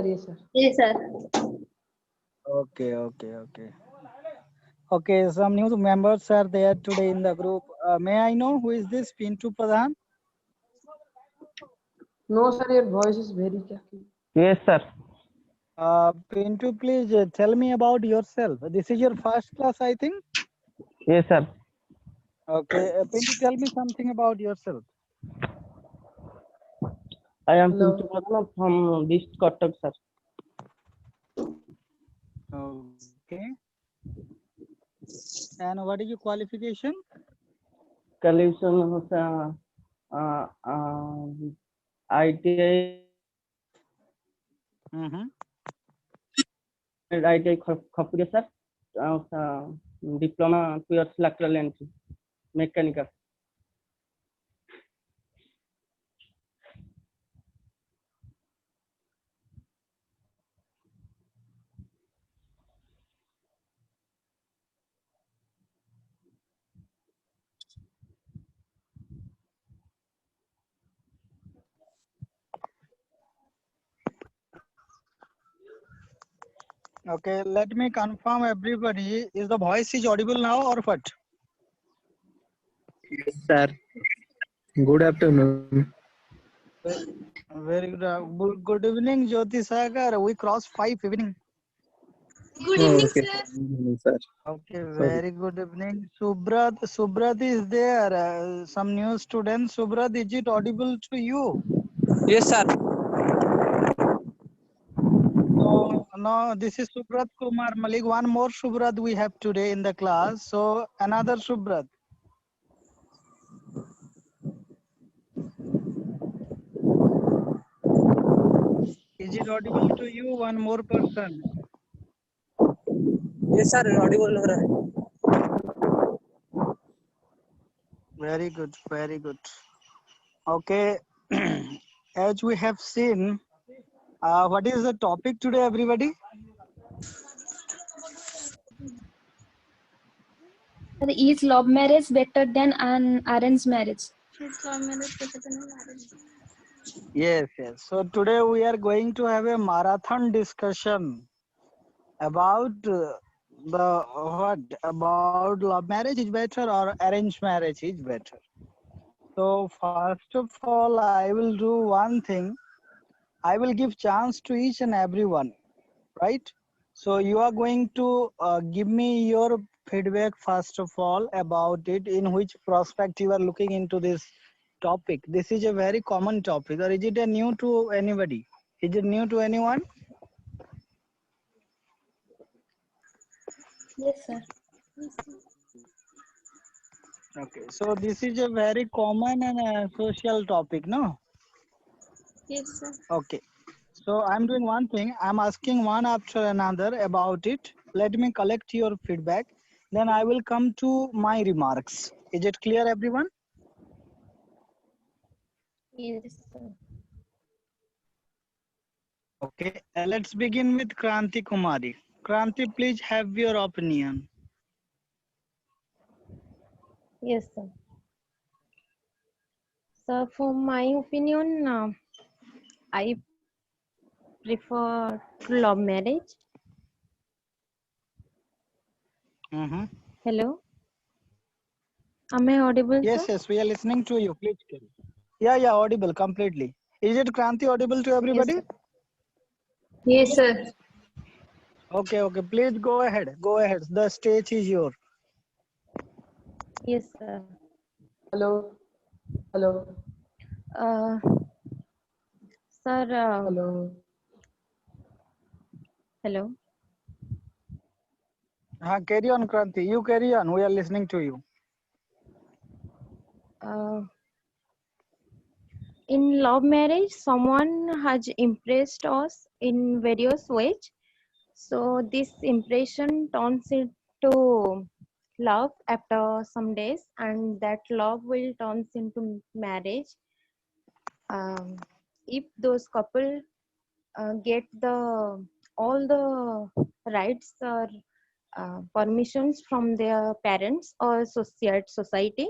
Yes, sir. Yes, sir. Okay, some new members are there today in the group. May I know who is this Pintu Pradhan? No, sir. Your voice is very cracky. Yes, sir. Pintu, please tell me about yourself. This is your first class, I think. Yes, sir. Okay, Pintu, tell me something about yourself. I am Hello. Pintu Pradhan from East Cuttack, sir. Okay. And what is your qualification? Qualification ITI Mm-hmm. ITI Khapure, sir. Diploma 2 years lateral entry, mechanical. Okay, let me confirm everybody. Is the voice is audible now or what? Yes, sir. Good afternoon. Very good. Good evening, Jyoti Sagar. We crossed 5 evening. Good Oh, evening, okay. sir. Sir. Okay, Sorry. very good evening. Subrat is there. Some new students. Subrat, is it audible to you? Yes, sir. No, this is Subrat Kumar Malik. One more Subrat we have today in the class. So another Subrat. Is it audible to you? One more person. Yes, sir. Audible लग रहा है. Very good, very good. Okay, as we have seen, what is the topic today, everybody? Is love marriage better than an arranged marriage? Is love marriage better than an arranged marriage? Yes, yes. So today we are going to have a marathon discussion about about love marriage is better or arranged marriage is better. So first of all, I will do one thing. I will give chance to each and everyone, right? So you are going to give me your feedback first of all about it, in which prospect you are looking into this topic. This is a very common topic, or is it a new to anybody? Is it new to anyone? Yes, sir. Okay, so this is a very common and social topic, no? Yes, sir. Okay, so I'm doing one thing. I'm asking one after another about it. Let me collect your feedback. Then I will come to my remarks. Is it clear, everyone? Yes, sir. Okay, let's begin with Kranti Kumari. Kranti, please have your opinion. Yes, sir. So, for my opinion, I prefer love marriage. Mm-hmm. Hello, am I audible, Yes, sir? yes, we are listening to you. Please carry. Yeah, audible completely. Is it Kranti audible to Yes, everybody? sir. Yes, sir. Okay, please go ahead. Go ahead. The stage is yours. Yes, sir. Hello. Hello. Uh, Sir, Hello. hello. Carry on, Kranti. You carry on. We are listening to you. In love marriage, someone has impressed us in various ways. So this impression turns into love after some days, and that love will turns into marriage. If those couple get the all the rights or permissions from their parents or society,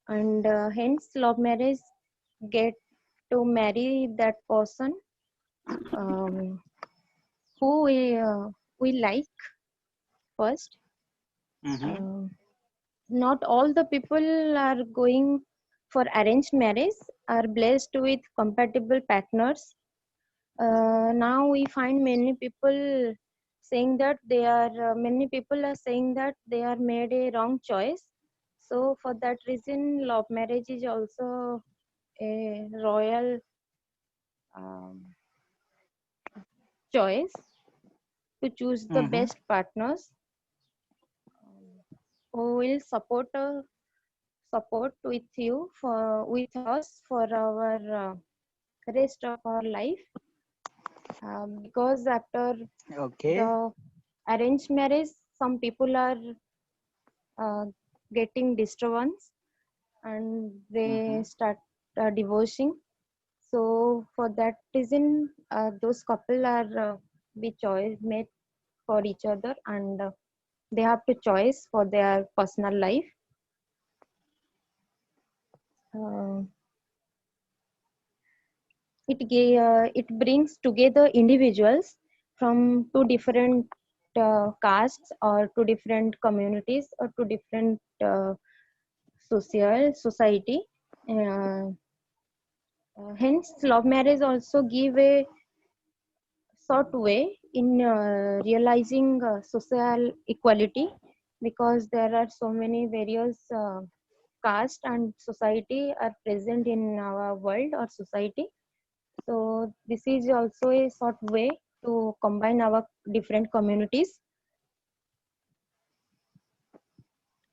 and hence love marriage get to marry that person who we like first. Mm-hmm. Not all the people are going for arranged marriage are blessed with compatible partners. Now we find many people saying that many people are saying that they are made a wrong choice. So for that reason, love marriage is also a royal um, choice to choose the Mm-hmm. best partners who will support with you for with us for our rest of our life. Because after Okay. the arranged marriage, some people are uh, getting disturbance and Mm-hmm. they start divorcing. So for that reason, those couple are be choice made for each other, and they have to choice for their personal life. Uh, it brings together individuals from two different castes or two different communities or two different society. Uh, Hence, love marriage also give a short way in realizing social equality, because there are so many various caste and society are present in our world or society. So this is also a short way to combine our different communities.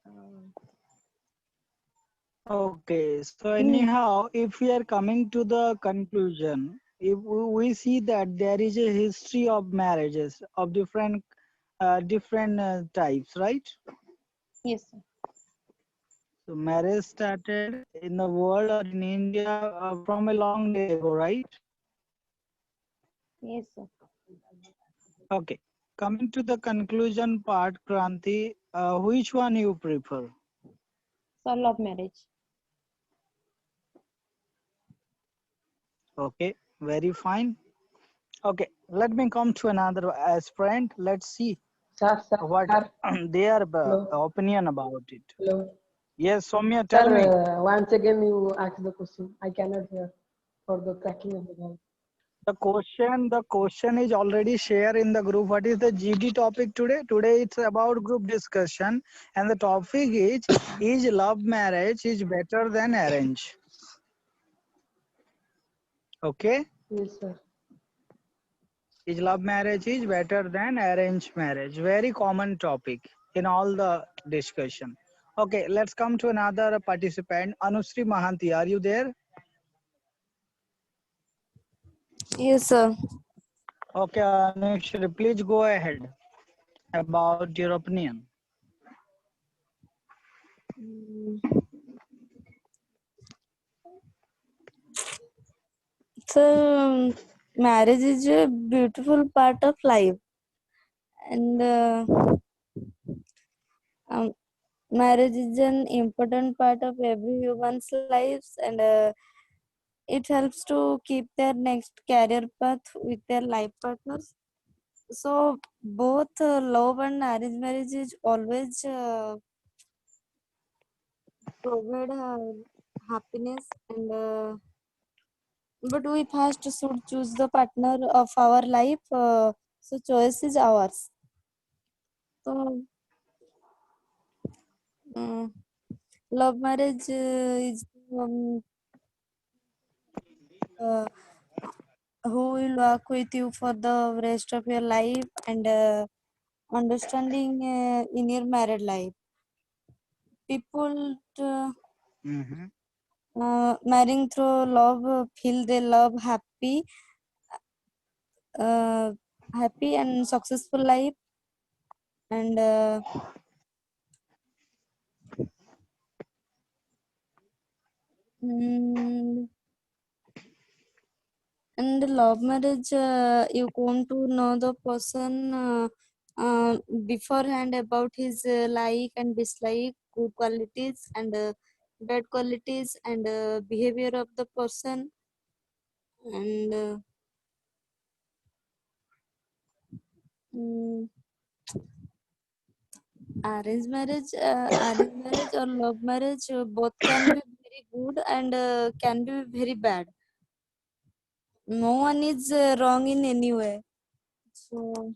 Um, Okay, so in anyhow, if we are coming to the conclusion, if we see that there is a history of marriages of different types, right? Yes, sir. So marriage started in the world or in India from a long day ago, right? Yes, sir. Okay. Coming to the conclusion part, Kranti, which one you prefer? So love marriage. Okay, very fine. Okay, let me come to another aspirant. Let's see Sir, what sir. their Hello, opinion about it. hello. Yes, Soumya, Sir, tell me. once again you ask the question. I cannot hear for the cracking of the voice. The question is already shared in the group. What is the GD topic today? Today it's about group discussion, and the topic is love marriage is better than arrange? Okay, Yes, sir. is love marriage is better than arranged marriage? Very common topic in all the discussion. Okay, let's come to another participant. Anusri Mahanti, are you there? Yes, sir. Okay, Anusri, please go ahead about your opinion. Mm, So, marriage is a beautiful part of life, and um, marriage is an important part of every human's lives, and it helps to keep their next career path with their life partners. So, both love and arranged marriage is always provide happiness, and but we first should choose the partner of our life. So choice is ours. So uh, love marriage is um, uh, who will work with you for the rest of your life, and understanding in your married life. People Mhm. marrying through love feel they love uh, happy and successful life, and mm, and love marriage, you come to know the person beforehand about his like and dislike, good qualities and bad qualities, and behavior of the person, and Mm, arranged marriage or love marriage, both can be very good and can be very bad. No one is wrong in any way. So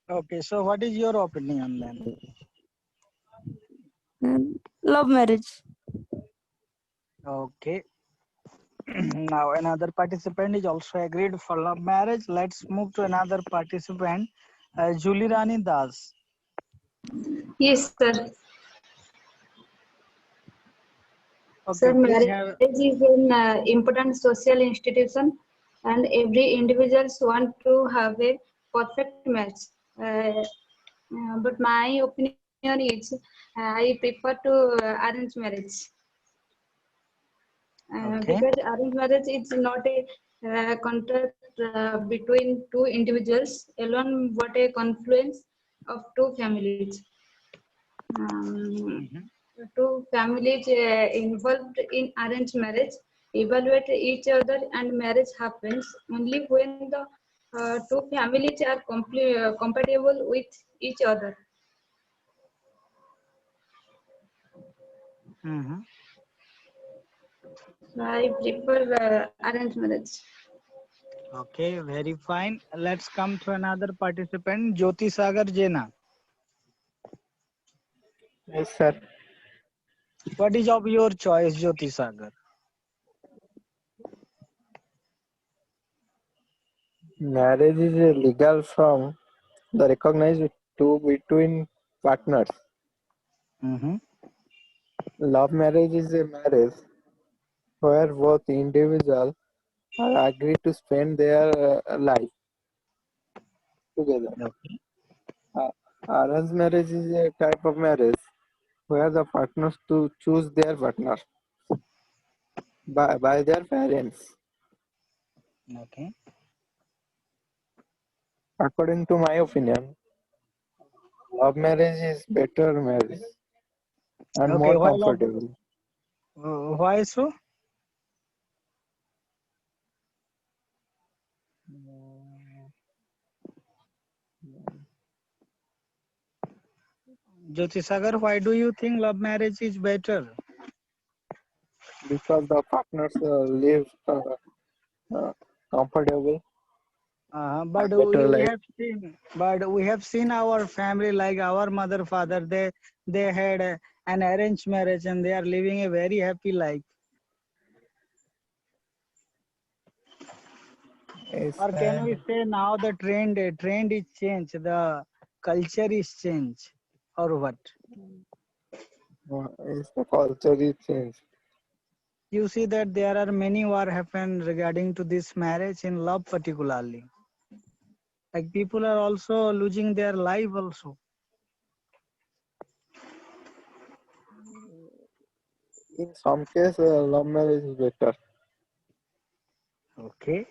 Okay, so what is your opinion then? love marriage. Okay. Now another participant is also agreed for love marriage. Let's move to another participant, Julie Rani Das. Yes, sir. Okay, Sir, please marriage have. is an important social institution, and every individuals want to have a perfect match. But my opinion is, I prefer to arrange marriage. Okay. Because arranged marriage is not a contract between two individuals alone, but a confluence of two families. Two families involved in arranged marriage evaluate each other, and marriage happens only when the two families are compatible with each other. Mm-hmm. I prefer arranged marriage. Okay, very fine. Let's come to another participant, Jyoti Sagar Jena. Yes, sir. What is of your choice, Jyoti Sagar? Marriage is a legal form the recognized two between partners. Mm-hmm. Love marriage is a marriage where both individuals are agreed to spend their life together. Okay. Arranged marriage is a type of marriage where the partners to choose their partner by their parents. Okay. According to my opinion, love marriage is better marriage and Okay. more comfortable. Why so? Jyoti Sagar, why do you think love marriage is better? Because the partners live comfortable But and better life. we have seen our family, like our mother, father. They had an arranged marriage and they are living a very happy life. Yes, Or can we say now the trend is changed, the culture is changed, or what? is the culture is changed. You see that there are many war happened regarding to this marriage in love particularly. Like people are also losing their life also. In some cases, love marriage is better. Okay.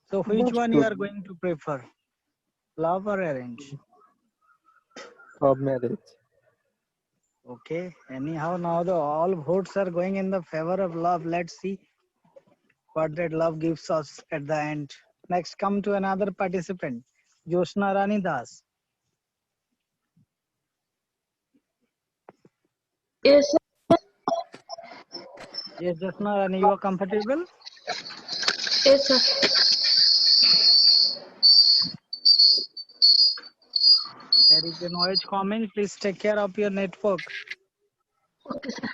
So which But one you to are going to prefer? Love or arrange? love marriage. Okay. Anyhow, now the all votes are going in the favor of love. Let's see what that love gives us at the end. Next, come to another participant, Jyoshna Rani Das. Yes, sir. Yes, Jyoshna Rani, you are comfortable? Yes, sir. There is a noise coming. Please take care of your network. Okay, sir.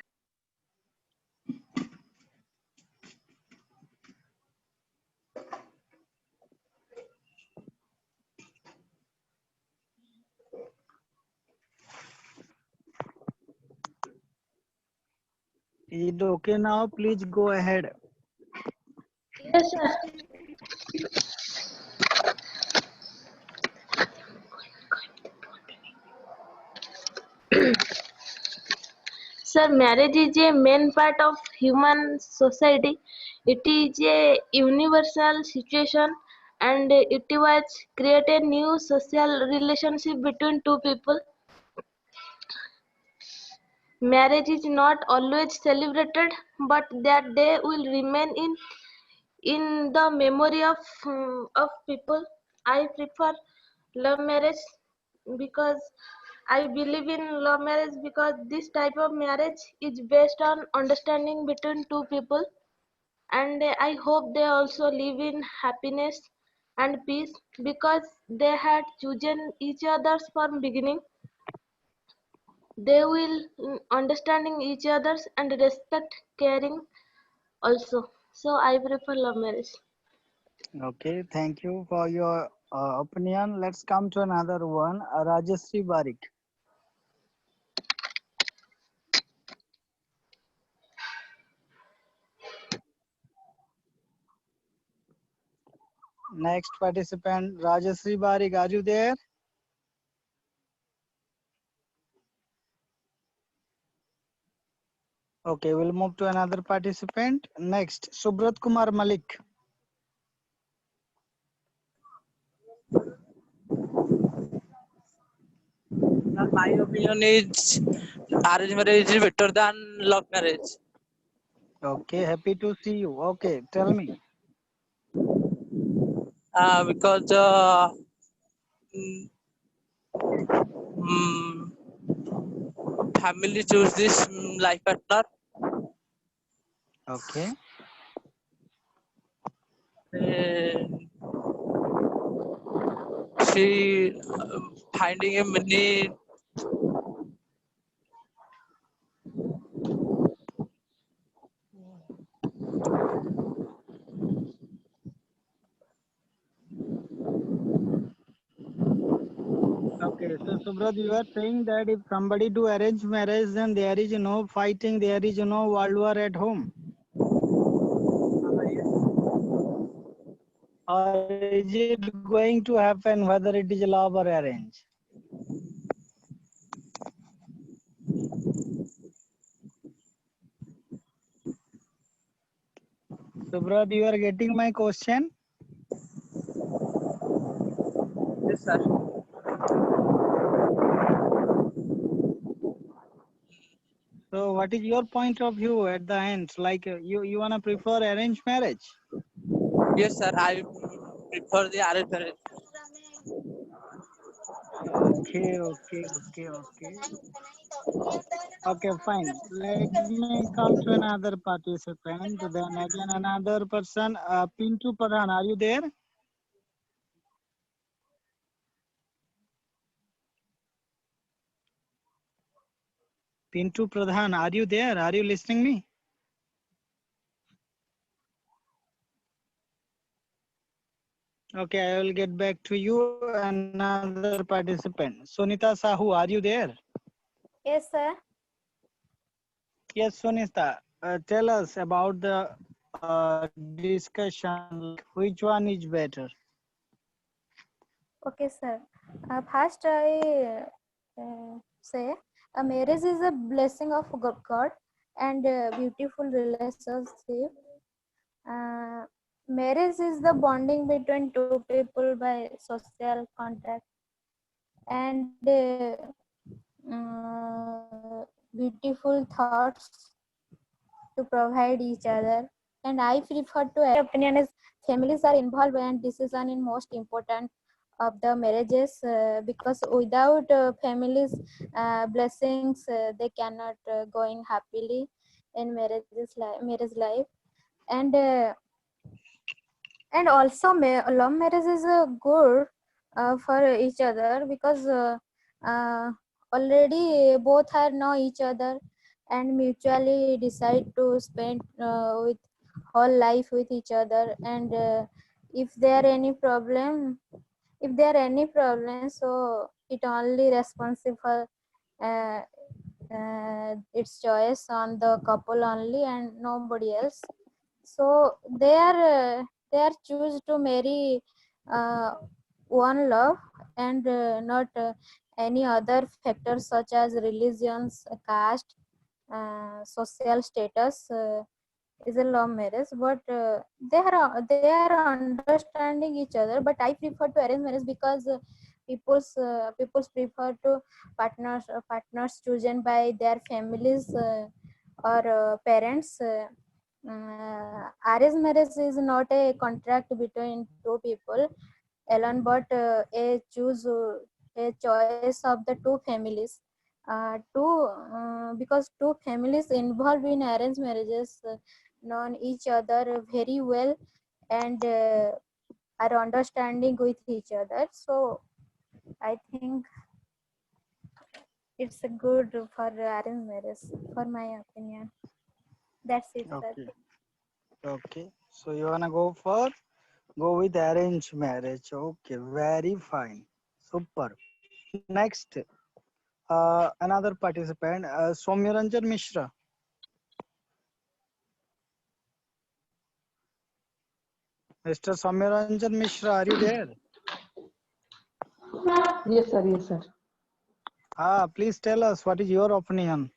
Is it okay now? Please go ahead. Yes, sir. Sir, marriage is a main part of human society. It is a universal situation, and it was create a new social relationship between two people. Marriage is not always celebrated, but that day will remain in the memory of people. I prefer love marriage because I believe in love marriage because this type of marriage is based on understanding between two people, and I hope they also live in happiness and peace because they had chosen each other from beginning. They will understanding each others and respect caring also. So I prefer love marriage. Okay, thank you for your opinion. Let's come to another one. Rajasri Barik. Next participant, Rajasri Barik. Are you there? Okay, we'll move to another participant. Next, Subrat Kumar Malik. My opinion is arranged marriage is better than love marriage. Okay, happy to see you. Okay, tell me. Because mm, mm, family choose this life partner. Okay. She finding a many Okay, so Subrat, you are saying that if somebody do arrange marriage, then there is no fighting, there is no world war at home. Or is it going to happen whether it is love or arrange? Subrat, you are getting my question? yes, sir. So what is your point of view at the end? Like you wanna prefer arranged marriage? Yes, sir. I prefer the arranged marriage. Okay. Okay, fine. Let me come to another participant. Then again another person. Pintu Pradhan, are you there? Pintu Pradhan, are you there? Are you listening me? Okay, I will get back to you. Another participant. Sonita Sahu, are you there? Yes, sir. Yes, Sonita. Tell us about the discussion. Like, which one is better? Okay, sir. First, I say a marriage is a blessing of God and a beautiful relationship. Marriage is the bonding between two people by social contact and beautiful thoughts to provide each other. And I prefer to opinion is families are involved and decision in most important of the marriages because without families blessings they cannot going happily in marriage life and also love marriage is good for each other because uh, already both are know each other and mutually decide to spend with whole life with each other and if there any problem so it only responsible uh, its choice on the couple only and nobody else so they are choose to marry uh, one love and not any other factors such as religions caste social status is a love marriage but they are understanding each other but I prefer to arrange marriage because people's prefer to partners chosen by their families or parents. Arranged marriage is not a contract between two people alone, but a choice of the two families. Because two families involved in arranged marriages know each other very well and are understanding with each other. So I think it's a good for arranged marriage, for my opinion. That's it, sir. Okay. Okay. So you wanna go with arranged marriage. Okay. Very fine. Super. Next, another participant, Soumyaranjan Mishra. Mr. Soumyaranjan Mishra, are you there? Yes, sir. Yes, sir. Please tell us what is your opinion.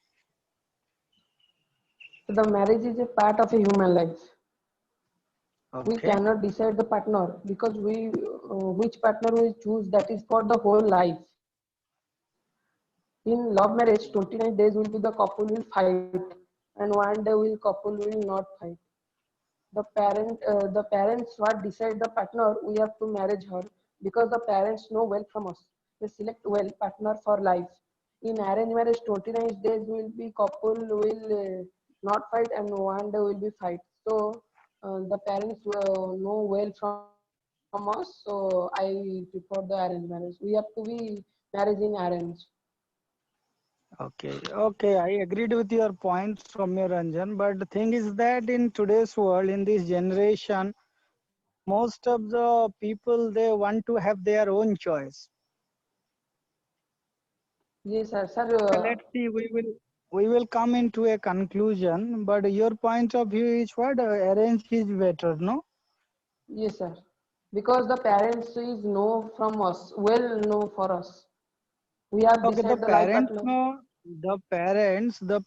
The marriage is a part of a human life. We Okay. cannot decide the partner because which partner we choose, that is for the whole life. In love marriage, 29 days will be the couple will fight, and one day couple will not fight. The parents what decide the partner, we have to marry her because the parents know well from us. They select well partner for life. In arranged marriage, 29 days will be couple will not fight, and one day will be fight. So the parents know well from us. So I prefer the arranged marriage. We have to be marriage in arrange. Okay, I agreed with your point, Soumyaranjan, but the thing is that in today's world, in this generation, most of the people, they want to have their own choice. Yes, sir. Sir, Let's see, we will come into a conclusion, but your point of view is what? Arrange is better, no? yes, sir. Because the parents is know from us, well know for us. We have Okay, decided the life partner. The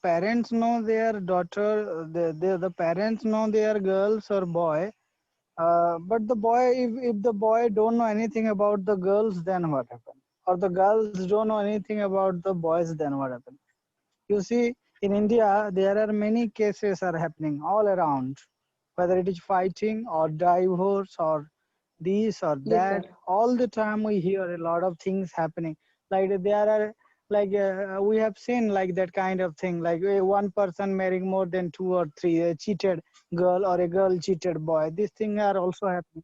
parents know their daughter, the parents know their girls or boy. But the boy, if the boy don't know anything about the girls, then what happened? Or the girls don't know anything about the boys, then what happened? You see, in India, there are many cases are happening all around, whether it is fighting or divorce or this or Yes, that. sir. All the time we hear a lot of things happening. Like there are, like we have seen like that kind of thing, like one person marrying more than two or three, a cheated girl or a girl cheated boy. These things are also happening.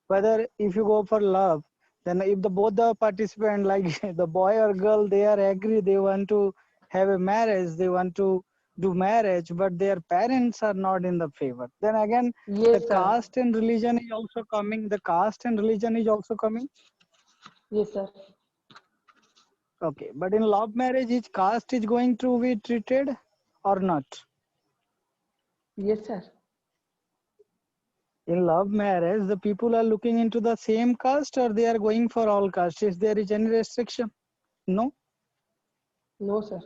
Whether if you go for love, then if both the participant, like the boy or girl, they are agree, they want to have a marriage, they want to do marriage, but their parents are not in the favor, then again the Yes, sir. caste and religion is also coming. Yes, sir. Okay, but in love marriage, each caste is going to be treated or not? Yes, sir. In love marriage, the people are looking into the same caste or they are going for all castes? Is there is any restriction? No. No, sir.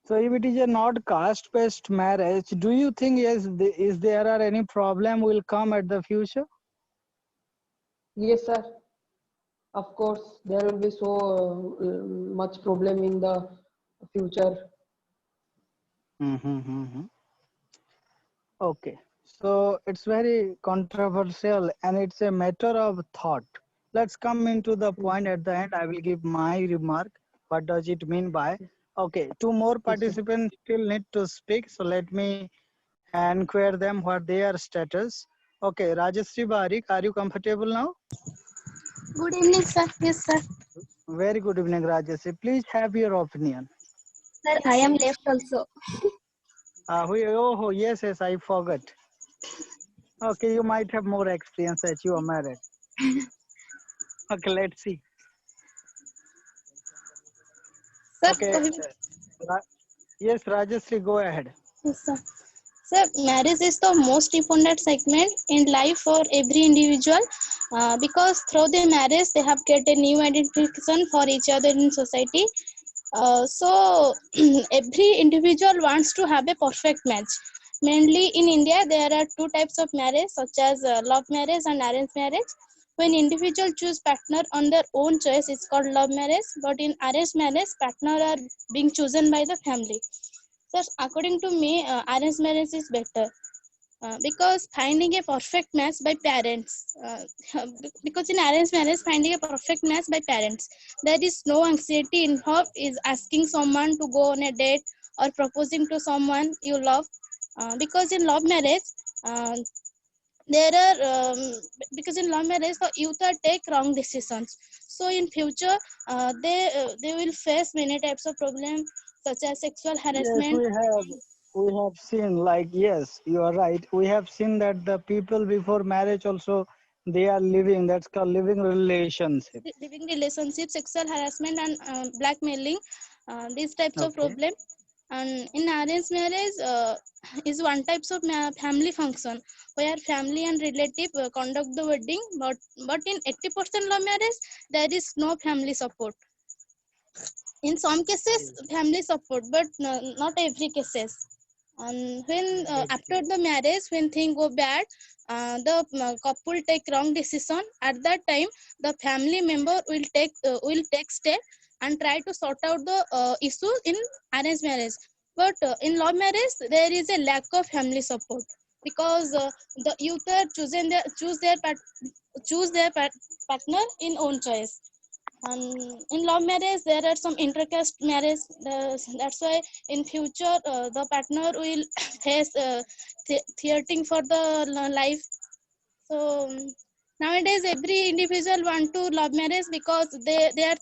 So if it is a not caste-based marriage, do you think is there are any problem will come at the future? Yes, sir. Of course, there will be so much problem in the future. Okay, so it's very controversial and it's a matter of thought. Let's come into the point at the end. I will give my remark. What does it mean by? Okay, two more participants still need to speak. So let me inquire them what their status. Okay, Rajashree Barik, are you comfortable now? Good evening, sir. Yes, sir. Very good evening, Rajashree. Please have your opinion. Sir, I am left also. Oh, yes, I forgot. Okay, you might have more experience as you are married. Okay, let's see. Sir, Okay, yes, Rajashree, go ahead. yes, sir. Sir, marriage is the most important segment in life for every individual because through the marriage they have get a new identification for each other in society. So every individual wants to have a perfect match. Mainly in India, there are two types of marriage, such as love marriage and arranged marriage. When individual choose partner on their own choice, it's called love marriage. But in arranged marriage, partner are being chosen by the family. So according to me, arranged marriage is better. Because finding a perfect match by parents, because in arranged marriage, finding a perfect match by parents, there is no anxiety involved is asking someone to go on a date or proposing to someone you love. Because in love marriage, uh, there are because in love marriage the youth are take wrong decisions, so in future they will face many types of problems such as sexual Yes, harassment. we have seen, like, yes, you are right. We have seen that the people before marriage also, they are living, that's called living relationship. Living relationships, sexual harassment, and blackmailing, these types of Okay. problem. And in arranged marriage is one types of family function where family and relative conduct the wedding, but in 80% love marriage there is no family support. In some cases family support, but not every cases. And when after the marriage, when things go bad, the couple take wrong decision. At that time the family member will take step and try to sort out the issue in arranged marriage. But in love marriage there is a lack of family support, because the youth are choose their partner in own choice. And in love marriage there are some intercaste marriage. That's why in future the partner will face threatening for the life. So nowadays every individual want to love marriage, because they are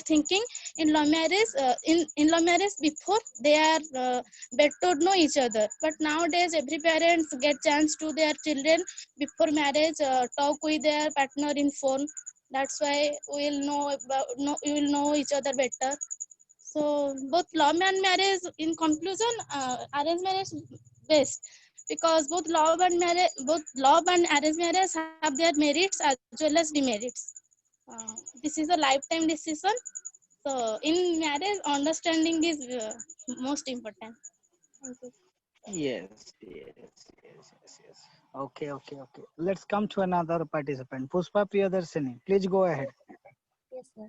thinking in love marriage, in love marriage before they are better to know each other. But nowadays every parents get chance to their children before marriage talk with their partner in phone. That's why we will know each other better. So both love and marriage, in conclusion, arranged marriage best, because both love and arranged marriage have their merits as well as demerits. This is a lifetime decision. So in marriage, understanding is most important. Thank you. Yes. Okay. Let's come to another participant. Puspa Priyadarshini, please go ahead. Yes, sir.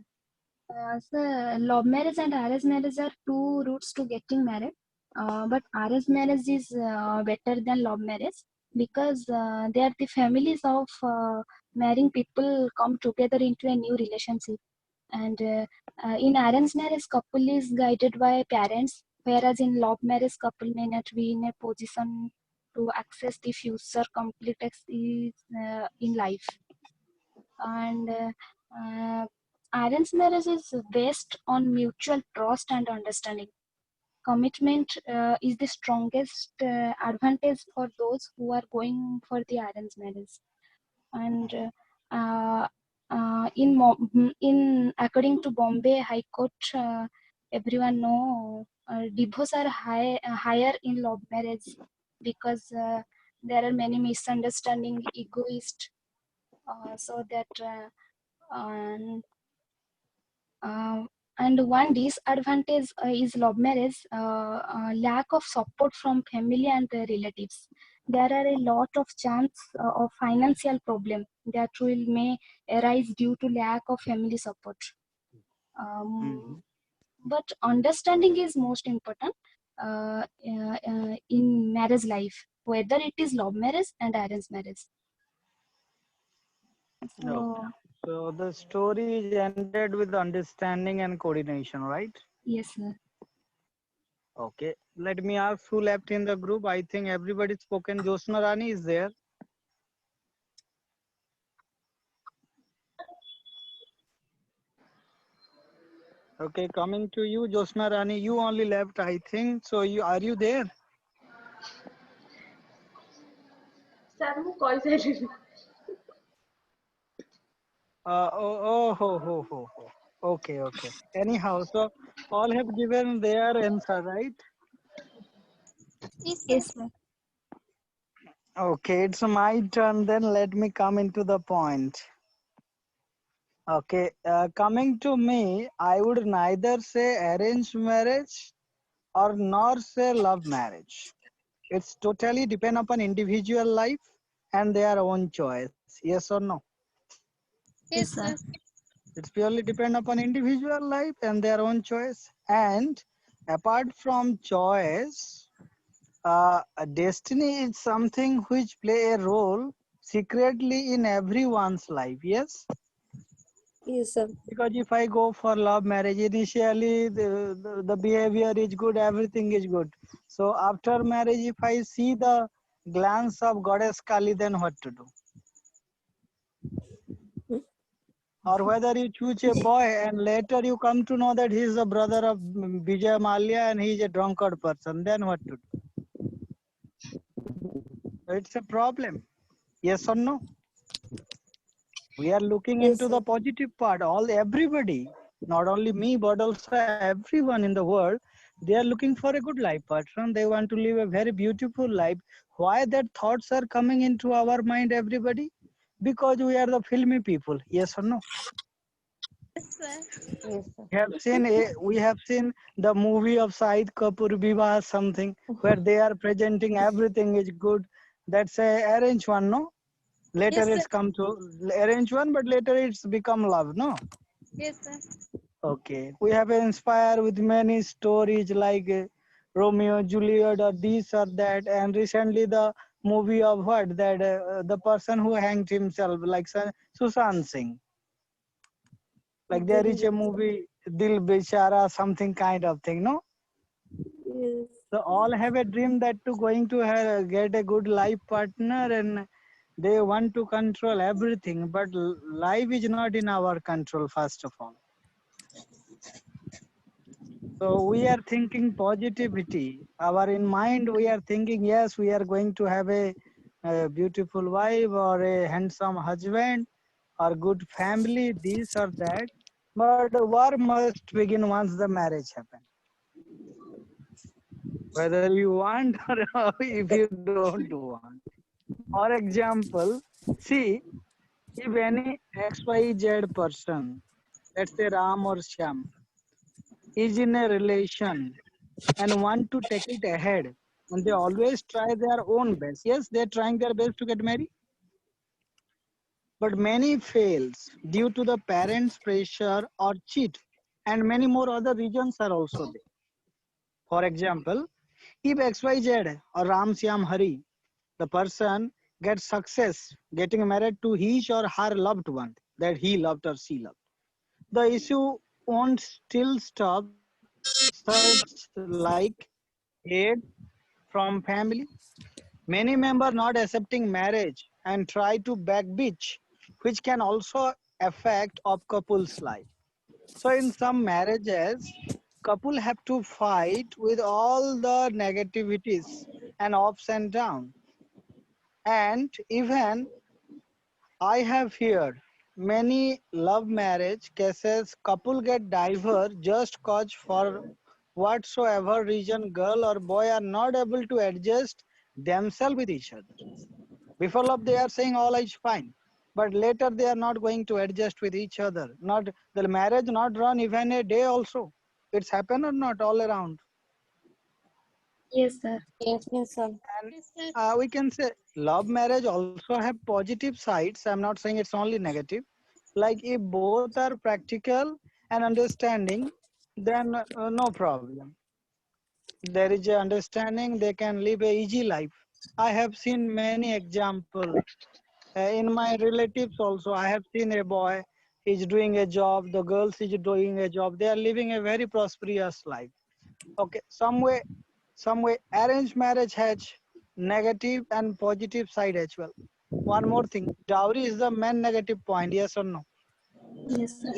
So, love marriage and arranged marriage are two routes to getting married. But arranged marriage is better than love marriage because they are the families of marrying people come together into a new relationship. And in arranged marriage, couple is guided by parents, whereas in love marriage, couple may not be in a position to access the future complexities in life. And arranged marriage is based on mutual trust and understanding. Commitment is the strongest advantage for those who are going for the arranged marriage. And in according to Bombay High Court, everyone know divorce are higher in love marriage because there are many misunderstanding, egoist, so that and uh, and one disadvantage is love marriage, lack of support from family and relatives. There are a lot of chance of financial problem that will may arise due to lack of family support. But understanding is most important in marriage life, whether it is love marriage and arranged marriage. So, Okay. So the story is ended with understanding and coordination, right? yes, sir. Okay. Let me ask who left in the group. I think everybody spoken. Josna Rani is there. Okay, coming to you, Josna Rani. You only left, I think. So are you there? Sir, ମୁଁ କହିସାରିଲିଣି। Oh. Okay. Anyhow, so all have given their answer, right? Yes, sir. Okay, it's my turn then. Let me come into the point. Okay, coming to me, I would neither say arranged marriage or nor say love marriage. It's totally depend upon individual life and their own choice. Yes or no? Yes, sir. It's purely depend upon individual life and their own choice. And apart from choice, destiny is something which play a role secretly in everyone's life. Yes. Yes, sir. Because if I go for love marriage, initially the behavior is good, everything is good. So after marriage, if I see the glance of goddess Kali, then what to do? Or whether you choose a boy and later you come to know that he is the brother of Vijay Mallya and he is a drunkard person, then what to do? So it's a problem. Yes or no? We are looking Yes, into the sir. positive part. Everybody, not only me, but also everyone in the world, they are looking for a good life partner. They want to live a very beautiful life. Why that thoughts are coming into our mind, everybody? Because we are the filmy people. Yes or no? Yes, sir. Yes, sir. We have seen the movie of Shahid Kapoor Vivaah something where they are presenting everything is good. That's a arranged one, no? Later Yes, sir. it's come to arrange one, but later it's become love, no? Yes, sir. Okay. We have been inspired with many stories like Romeo, Juliet, or this or that. And recently the movie of what? That the person who hanged himself, like Sushant Singh. Like there is a movie, Dil Bechara, something kind of thing, no? Yes. So all have a dream that to going to get a good life partner and they want to control everything, but life is not in our control, first of all. So we are thinking positivity. Our in mind, we are thinking, yes, we are going to have a beautiful wife or a handsome husband or good family, this or that. But war must begin once the marriage happens. Whether you want or if you don't want. For example, see, if any XYZ person, let's say Ram or Shyam, is in a relation and want to take it ahead, and they always try their own best. Yes, they're trying their best to get married, but many fails due to the parents' pressure or cheat, and many more other reasons are also there. For example, if XYZ or Ram Shyam Hari, the person gets success getting married to his or her loved one that he loved or she loved, the issue won't still stop such like hate from family. Many members not accepting marriage and try to backbitch, which can also affect of couple's life. So in some marriages, couple have to fight with all the negativities and ups and downs. And even I have heard many love marriage cases couple get divorced just cause for whatsoever reason girl or boy are not able to adjust themselves with each other. Before love they are saying all is fine. But later they are not going to adjust with each other. Not the marriage not run even a day also. It's happened or not all around. Yes, sir. Yes, sir. And Yes, sir. we can say love marriage also have positive sides. I'm not saying it's only negative. Like if both are practical and understanding, then no problem. There is a understanding, they can live a easy life. I have seen many examples in my relatives also. I have seen a boy is doing a job, the girls is doing a job, they are living a very prosperous life. Okay, some way arranged marriage has negative and positive side as well. One more thing, dowry is the main negative point, yes or no? Yes, sir.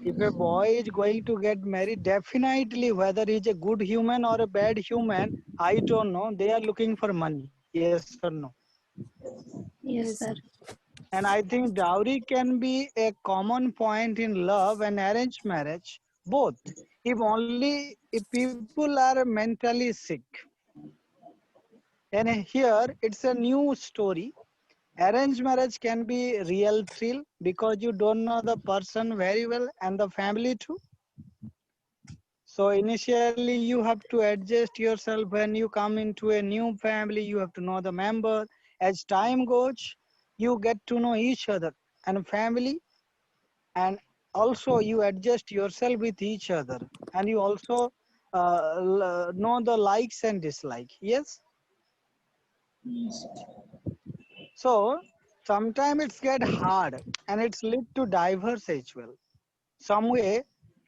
If a boy is going to get married, definitely whether he's a good human or a bad human, I don't know, they are looking for money, yes or no? Yes, Yes, sir. sir. And I think dowry can be a common point in love and arranged marriage, both. If only if people are mentally sick. And here it's a new story. Arranged marriage can be real thrill because you don't know the person very well and the family too. So initially you have to adjust yourself when you come into a new family. You have to know the member. As time goes, you get to know each other and family. and also you adjust yourself with each other, and you also know the likes and dislike. Yes. So sometimes it's get hard and it's lead to diverse as well. Some way,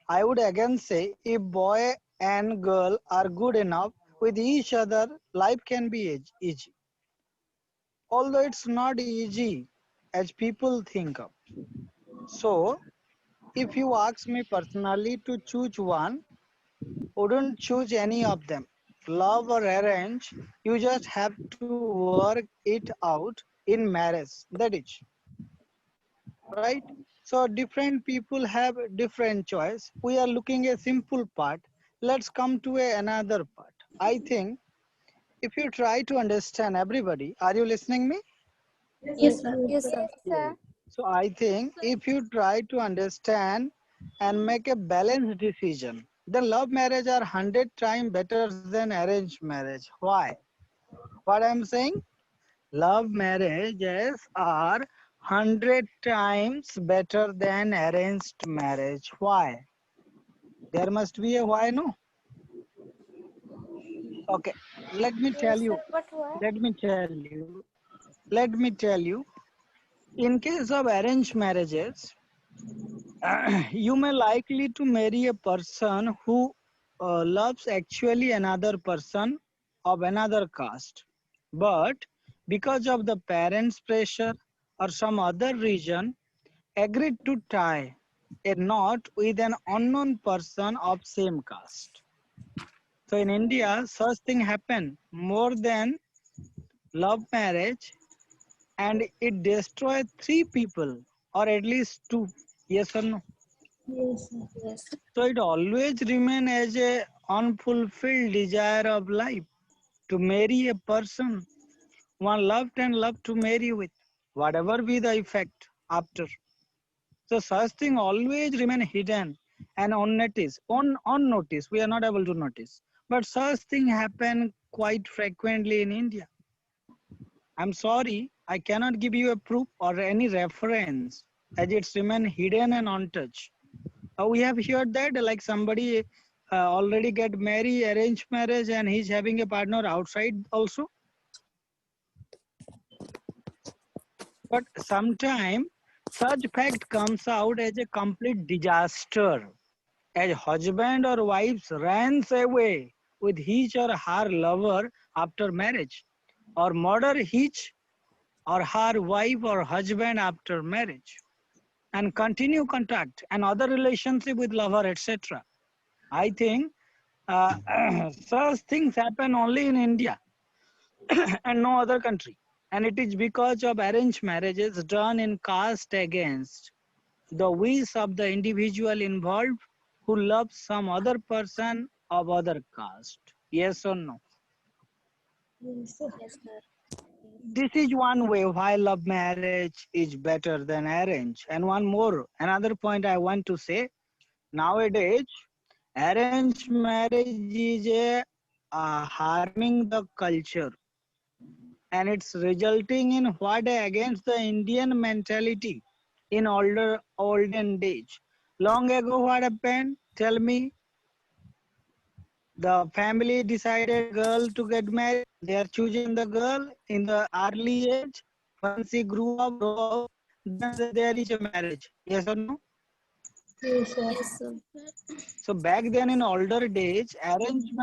I would again say if boy and girl are good enough with each other, life can be easy. Although it's not easy as people think of. So if you ask me personally to choose one, wouldn't choose any of them. Love or arrange, you just have to work it out in marriage. That is right. So different people have different choice. We are looking a simple part. Let's come to another part. I think if you try to understand everybody, are you listening me? Yes, sir. Yes, sir. Yes, sir. So I think if you try to understand and make a balanced decision, then love marriage are 100 times better than arranged marriage. Why? What I'm saying? Love marriages are 100 times better than arranged marriage. Why? There must be a why, no? Okay, let me tell Yes, you. sir. But why? Let me tell you. Let me tell you. In case of arranged marriages, you may likely to marry a person who loves actually another person of another caste, but because of the parents pressure or some other reason agreed to tie a knot with an unknown person of same caste. So in India such thing happen more than love marriage, and it destroyed three people or at least two. Yes or no? Yes, sir. Yes. So it always remain as a unfulfilled desire of life to marry a person one loved and loved to marry with, whatever be the effect after. So such thing always remain hidden and unnoticed. Unnoticed, we are not able to notice. But such thing happen quite frequently in India. I'm sorry, I cannot give you a proof or any reference as it's remain hidden and untouched. We have heard that like somebody already get married, arranged marriage, and he's having a partner outside also. But sometime such fact comes out as a complete disaster. As husband or wives runs away with his or her lover after marriage, or murder his or her wife or husband after marriage, and continue contact and other relationship with lover, etc. I think such things happen only in India and no other country. And it is because of arranged marriages done in caste against the wish of the individual involved who loves some other person of other caste. Yes or no? Yes, sir. Yes, sir. This is one way why love marriage is better than arrange. And one more, another point I want to say, nowadays, arranged marriage is harming the culture, and it's resulting in what against the Indian mentality in olden days. Long ago, what happened? Tell me. The family decided girl to get married. They are choosing the girl in the early age. Once she grow up, then there is a marriage. Yes or no? Yes, sir. Yes, sir. So back then in older days, arranged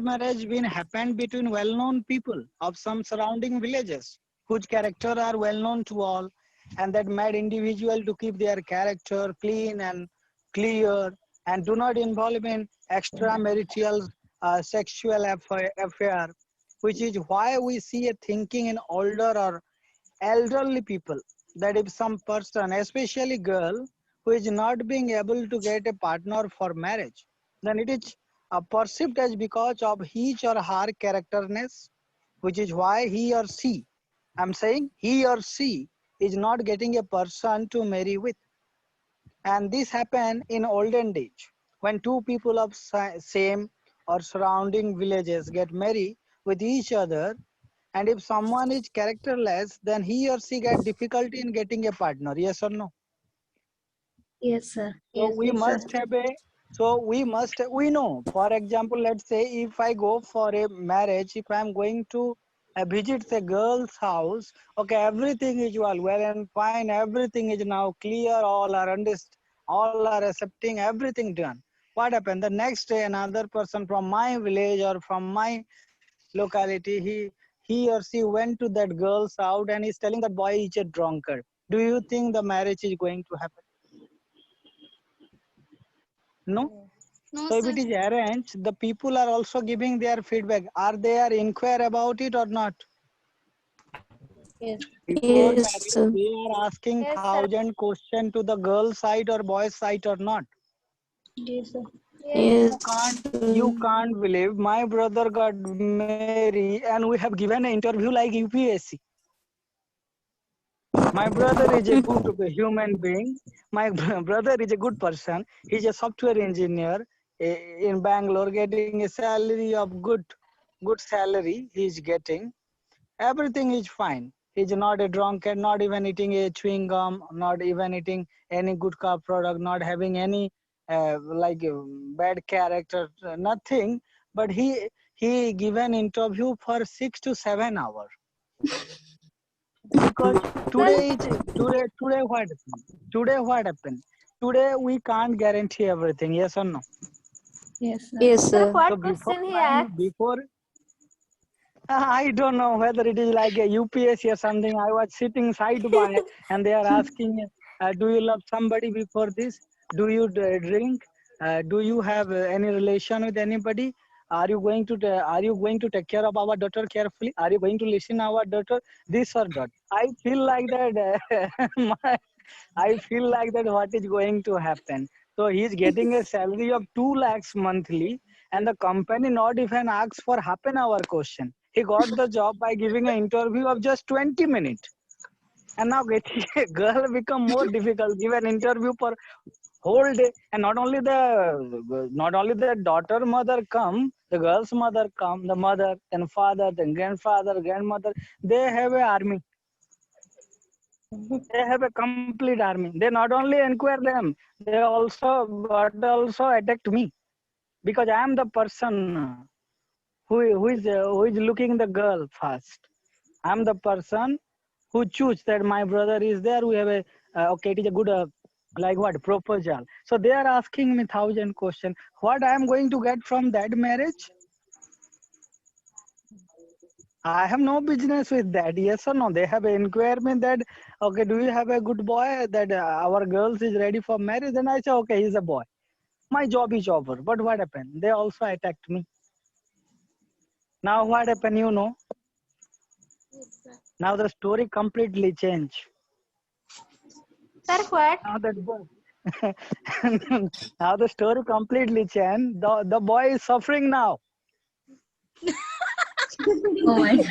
marriage been happened between well-known people of some surrounding villages, whose character are well known to all, and that made individual to keep their character clean and clear, and do not involve in extramarital sexual affair, which is why we see a thinking in older or elderly people that if some person, especially girl, who is not being able to get a partner for marriage, then it is perceived as because of his or her characterness, which is why he or she, I'm saying he or she is not getting a person to marry with. And this happened in olden days when two people of same or surrounding villages get married with each other, and if someone is characterless, then he or she get difficulty in getting a partner. Yes or no? Yes, sir. So Yes, we yes, sir. must have a, we know, for example, let's say if I go for a marriage, if I'm going to visit a girl's house, okay, everything is well and fine, everything is now clear, all are accepting, everything done. What happened? The next day, another person from my village or from my locality, he or she went to that girl's house and is telling that boy is a drunkard. Do you think the marriage is going to happen? No. No, So if sir. it is arranged, the people are also giving their feedback. Are they are inquire about it or not? Yes. Before Yes, marriage, sir. they are asking Yes, sir. 1,000 question to the girl side or boy side or not. Yes, sir. Yes, You Yes. can't believe my brother got married and we have given an interview like UPSC. My brother is a good human being. My brother is a good person. He's a software engineer in Bangalore, getting a salary of good salary. He's getting everything is fine. He's not a drunkard, not even eating a chewing gum, not even eating any good car product, not having any bad character, nothing. But he given interview for 6 to 7 hours because today what happened? Today we can't guarantee everything. Yes or no? Yes, sir. Yes, sir. sir. What So before question he trying, asked? before I don't know whether it is like a UPSC or something. I was sitting side by and they are asking, do you love somebody before this? Do you drink? Do you have any relation with anybody? Are you going to take care of our daughter carefully? Are you going to listen our daughter? This or that. I feel like that. I feel like that what is going to happen. So he's getting a salary of 2 lakhs monthly and the company not even asks for half an hour question. He got the job by giving an interview of just 20 minutes. And now getting a girl become more difficult. Give an interview for whole day. And not only the daughter mother come, the girl's mother come, the mother, then father, then grandfather, grandmother. They have a army. They have a complete army. They not only inquire them, they also attacked me because I am the person who is looking the girl first. I'm the person who choose that my brother is there. We have a okay. It is a good like what proposal. So they are asking me 1,000 questions. What I am going to get from that marriage? I have no business with that. Yes or no? They have inquired me that okay. Do you have a good boy that our girls is ready for marriage? Then I say okay, he's a boy. My job is over. But what happened? They also attacked me. Now what happened? You know. Now the story completely changed. Sir, what? Now that boy, now the story completely changed. The boy is suffering now. Oh my God.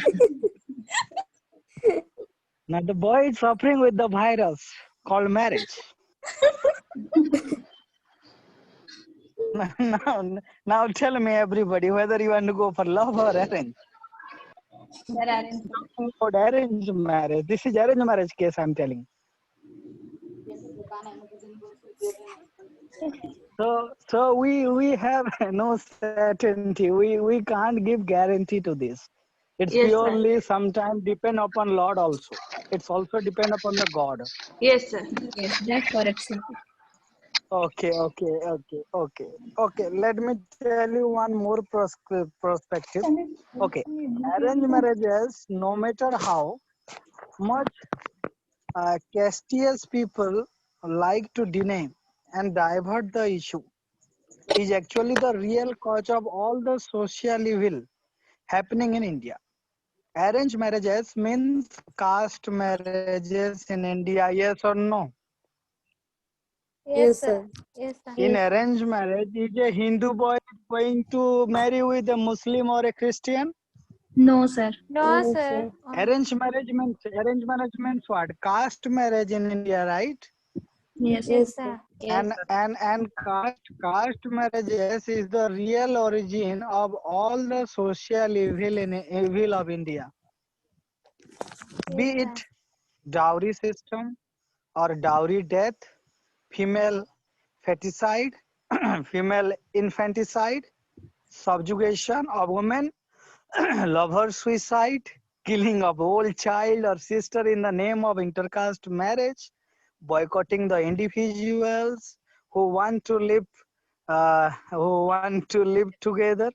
Now the boy is suffering with the virus called marriage. now tell me everybody whether you want to go for love or arrange. Sir, arrange. Talking about arranged marriage. This is arranged marriage case I'm telling. So we have no certainty. We can't give guarantee to this. It's Yes, sir. purely sometimes depend upon Lord also. It's also depend upon the God. Yes, sir. Yes, that's correct, sir. Okay. Let me tell you one more perspective. Okay, arranged marriages, no matter how much castious people like to deny and divert the issue, is actually the real cause of all the social evil happening in India. Arranged marriages means caste marriages in India, yes or no? Yes, Yes, sir. sir. Yes, sir. In arranged marriage, is a Hindu boy going to marry with a Muslim or a Christian? No, sir. No, No, sir. sir. Arranged marriage means what? Caste marriage in India, right? Yes. Yes, Yes, sir. sir. Yes, sir. And caste marriages is the real origin of all the social evil of India. Be Yes, sir. it dowry system or dowry death, female feticide, female infanticide, subjugation of women, lover suicide, killing of old child or sister in the name of intercaste marriage, boycotting the individuals who want to live together,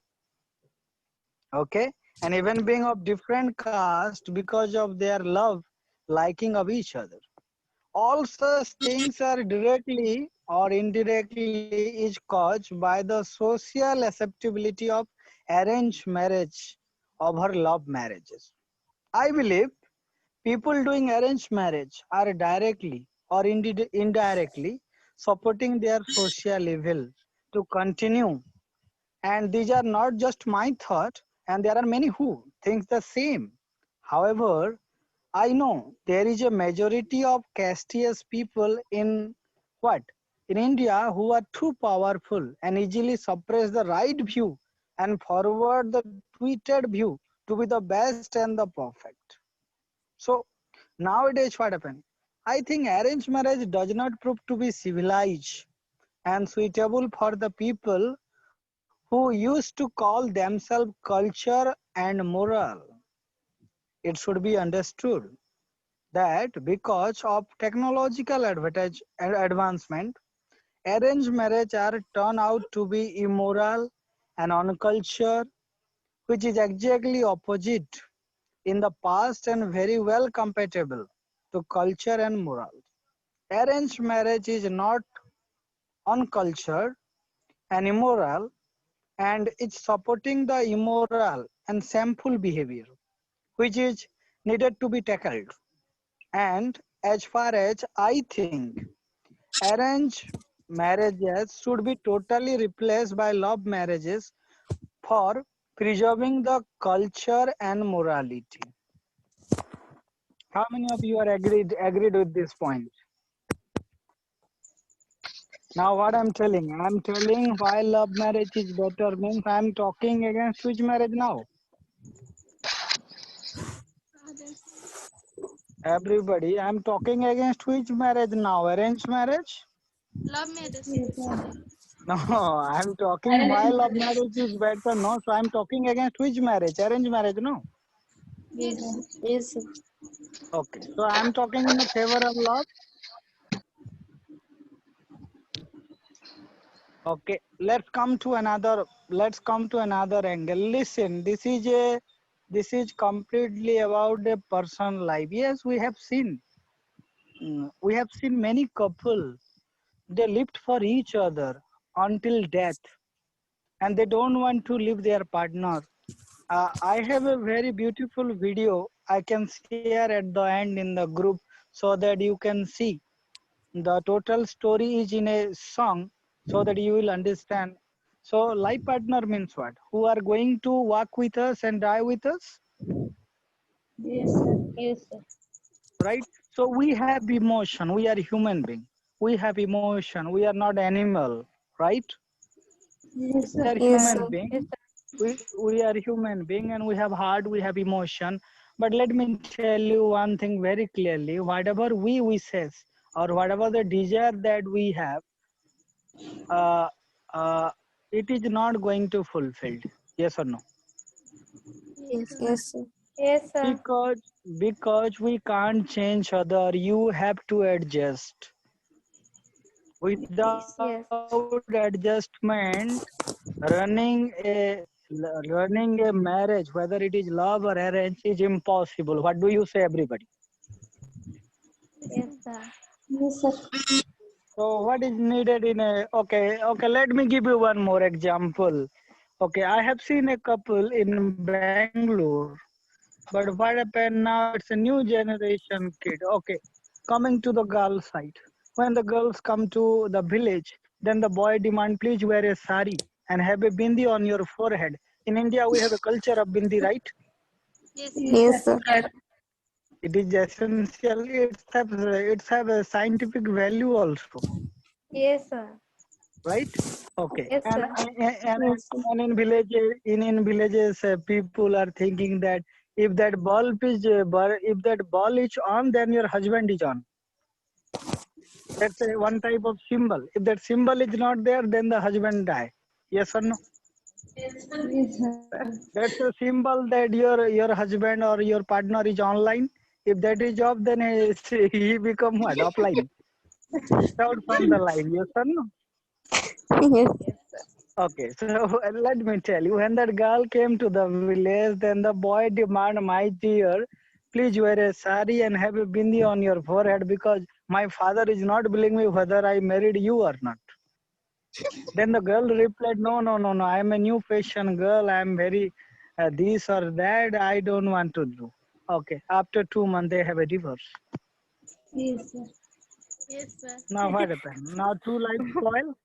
okay, and even being of different caste because of their love, liking of each other. All such things are directly or indirectly is caused by the social acceptability of arranged marriage over love marriages. I believe people doing arranged marriage are directly or indirectly supporting their social evil to continue. And these are not just my thought, and there are many who think the same. However, I know there is a majority of castious people in what? In India who are too powerful and easily suppress the right view and forward the tweeted view to be the best and the perfect. So nowadays what happened? I think arranged marriage does not prove to be civilized and suitable for the people who used to call themselves culture and moral. It should be understood that because of technological advancement, arranged marriage are turned out to be immoral and uncultured, which is exactly opposite in the past and very well compatible to culture and morals. Arranged marriage is not uncultured and immoral, and it's supporting the immoral and shameful behavior, which is needed to be tackled. And as far as I think, arranged marriages should be totally replaced by love marriages for preserving the culture and morality. How many of you are agreed with this point? Now what I'm telling why love marriage is better means I'm talking against which marriage now? Everybody, I'm talking against which marriage now? Arranged marriage? Love marriage. No, I'm talking why love marriage is better. No, so I'm talking against which marriage? Arranged marriage, no? Yes. Okay, so I'm talking in the favor of love. Okay, let's come to another angle. Listen, this is completely about a person's life. Yes, we have seen many couples, they lived for each other until death, and they don't want to leave their partner. I have a very beautiful video I can share at the end in the group so that you can see. The total story is in a song so that you will understand. So life partner means what? Who are going to walk with us and die with us? Yes, sir. Yes, sir. Right? So we have emotion. We are human being. We have emotion. We are not animal. Right? Yes, We sir. are Yes, human sir. being. We are human being and we have heart, we have emotion. But let me tell you one thing very clearly. Whatever we wishes or whatever the desire that we have, uh, uh, it is not going to fulfilled. Yes or no? Yes, yes, sir. Yes, sir. Because we can't change other. You have to adjust. Without Yes. adjustment, running a marriage, whether it is love or arrange, is impossible. What do you say, everybody? Yes, sir. Yes, sir. So what is needed in a okay, let me give you one more example. Okay, I have seen a couple in Bangalore, but what happened now, it's a new generation kid. Okay, coming to the girl side. When the girls come to the village, then the boy demand, please wear a sari and have a bindi on your forehead. In India, we have a culture of bindi, right? Yes, sir. It is essential. It's have a scientific value also, Yes, sir. right? Okay, Yes, and sir. in villages, people are thinking that if that bulb is on, then your husband is on. That's a one type of symbol. If that symbol is not there, then the husband die. Yes or no? Yes, sir. That's a symbol that your husband or your partner is online. If that is off, then he become what? Offline. Out from the line. Yes or no? Yes. Okay, so let me tell you, when that girl came to the village, then the boy demand, my dear, please wear a sari and have a bindi on your forehead because my father is not believing me whether I married you or not. Then the girl replied, no, no, no, no, I am a new fashion girl. I am very this or that. I don't want to do. Okay, after 2 months, they have a divorce. Yes, sir. Yes, sir. Now what happened? Now two lives spoil.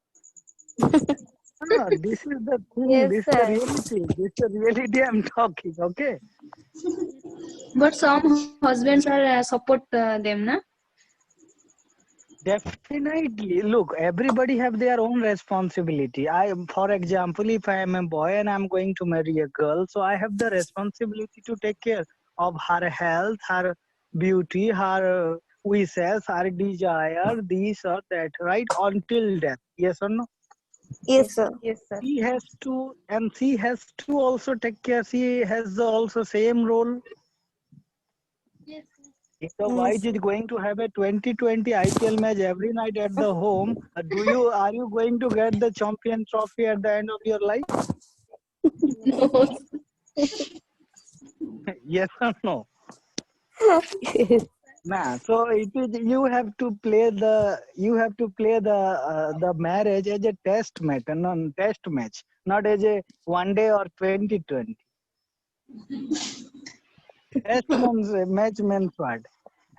Ah, this is the thing. Yes, This is the sir. reality. This is the reality I'm talking. Okay. But some husbands are support them, na? Definitely. Look, everybody have their own responsibility. For example, if I am a boy and I'm going to marry a girl, so I have the responsibility to take care of her health, her beauty, her wishes, her desire, this or that, right? Until death. Yes or no? Yes, sir. Yes, sir. She has to, and she has to also take care. She has also same role. Yes, If the Yes, wife is going to have a 2020 IPL match every night at the home, are you going to get the champion trophy at the end of your life? No. Yes or no? yes. Nah. So it is you have to play the marriage as a test match, not as a 1 day or 2020. Match means what?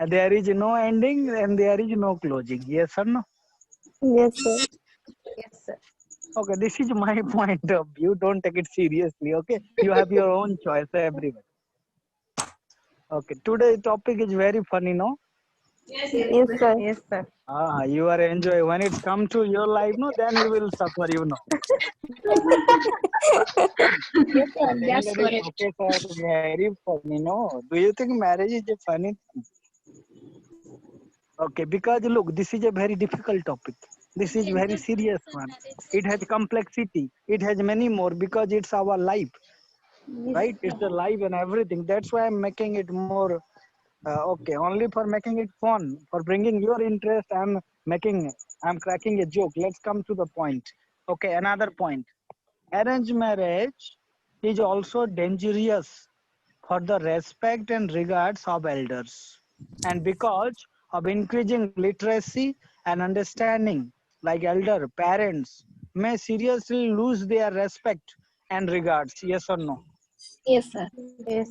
There is no ending and there is no closing. Yes or no? Yes, sir. Yes, sir. Okay, this is my point of view. Don't take it seriously. Okay, you have your own choice, everyone. Okay, today's topic is very funny, no? Yes, Yes, sir. sir. Yes, sir. You are enjoying. When it's come to your life, no, then you will suffer. Yes, sir. Then That's that is correct. okay, sir. Very funny, no? Do you think marriage is a funny thing? Okay, because look, this is a very difficult topic. This is very serious one. It has complexity. It has many more because it's our life, right? It's the life and everything. That's why I'm making it more okay. Only for making it fun, for bringing your interest. I'm cracking a joke. Let's come to the point. Okay, another point. Arranged marriage is also dangerous for the respect and regards of elders. And because of increasing literacy and understanding, like elder parents may seriously lose their respect and regards. Yes or no? Yes, sir. Yes.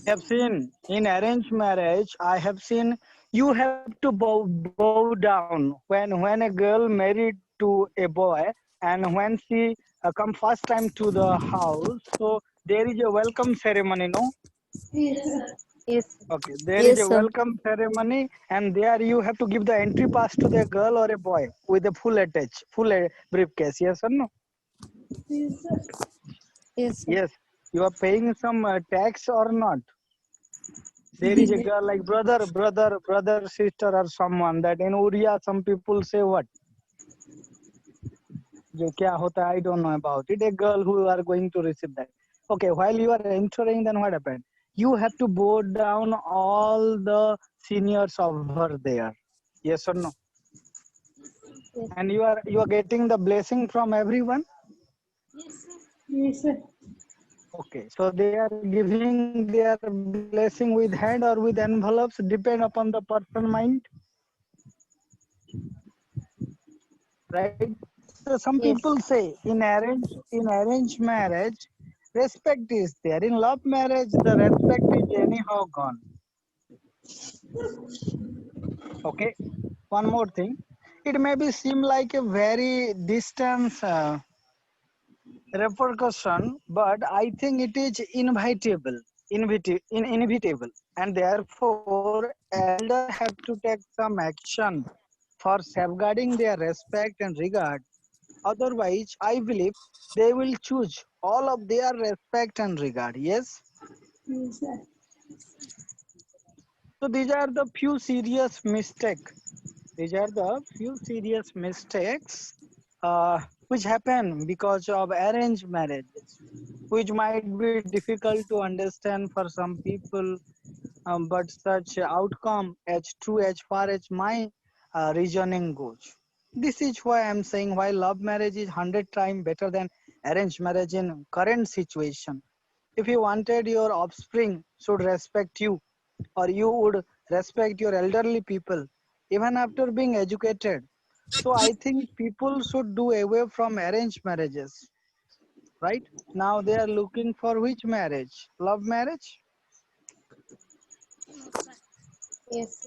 I have seen in arranged marriage, I have seen you have to bow down when a girl married to a boy and when she come first time to the house. So there is a welcome ceremony, no? Yes, sir. Yes. Okay, there is Yes, a sir. welcome ceremony, and there you have to give the entry pass to the girl or a boy with a full briefcase. Yes or no? Yes, sir. Yes, sir. Yes, you are paying some tax or not. There is a girl like brother, sister, or someone that in Uriya some people say what? जो क्या होता है, I don't know about it. A girl who are going to receive that. Okay, while you are entering, then what happened? You have to bow down all the seniors over there. Yes or no? And you are getting the blessing from everyone. Yes, sir. Okay, so they are giving their blessing with hand or with envelopes, depend upon the person mind, right? So some people Yes. say in arranged marriage, respect is there. In love marriage, the respect is anyhow gone. Okay, one more thing. It may be seem like a very distant repercussion, but I think it is inevitable, and therefore elder have to take some action for safeguarding their respect and regard. Otherwise, I believe they will choose all of their respect and regard. Yes. Yes, sir. So these are the few serious mistakes These are the few serious mistakes which happen because of arranged marriages, which might be difficult to understand for some people, but such outcome as true as far as my reasoning goes. This is why I'm saying why love marriage is 100 times better than arranged marriage in current situation. If you wanted your offspring should respect you, or you would respect your elderly people, even after being educated. So I think people should do away from arranged marriages, right? Now they are looking for which marriage? Love marriage? Yes.